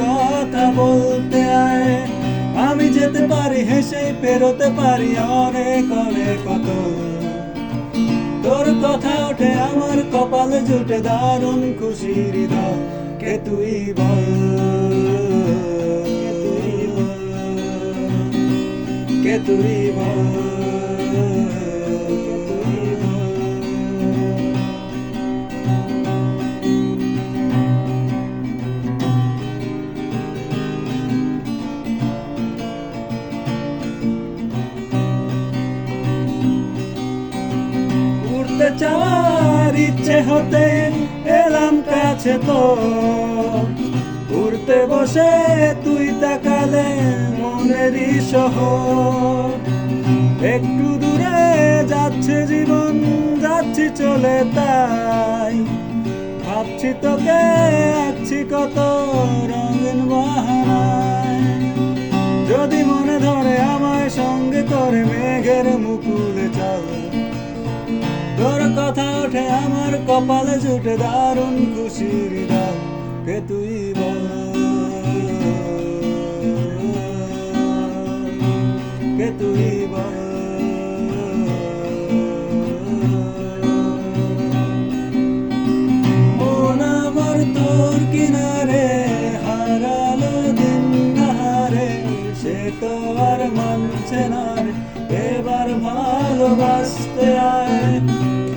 কথা বলতে আয়। আমি যেতে পারি হেসে, পেরোতে পারি অনেক অনেক কত। তোর কথা ওঠে আমার কপালে জুটে দারুণ খুশির হৃদয়। কে তুই বল, কে তুই বল, কে তুই বল। উড়তে চাওয়ার ইচ্ছে হতে এলাম কাছে তো, উড়তে বসে তুই তাকালে মনেরই শহর। একটু দূরে যাচ্ছে জীবন, যাচ্ছি চলে তাই ভাবছি তোকে আঁকছি কত রঙিন বাহানায়। যদি মনে ধরে আমায় সঙ্গে করে মেঘের মুকুলে চল। তোর কথা ওঠে আমার কপালে জুটে দারুণ খুশির হৃদয়। কে তুই বল, কে তুই বল। মন আমার তোর কিনারে হারালো দিন নাহারে, সে তো আর মানছে না রে, এবার ভালোবাসতে আয়।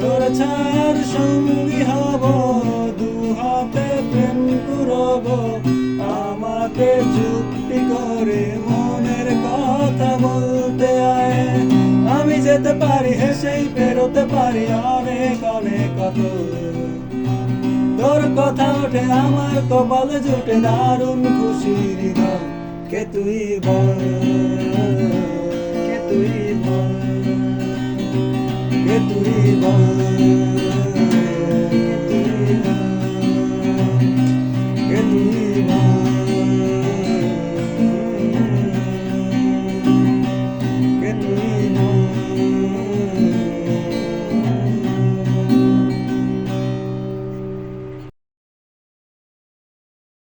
তোর ছায়ার সঙ্গী হব, দু হাতে প্রেম করব, আমাকে চুক্তি করে মনের কথা বলতে আয়। আমি যেতে পারি হেসেই, পেরোতে পারি অনেক অনেক কত। তোর কথা ওঠে আমার কপালে জুটে দারুণ খুশির হৃদয়। কে তুই বল, কে তুই বল, কে তুই বল।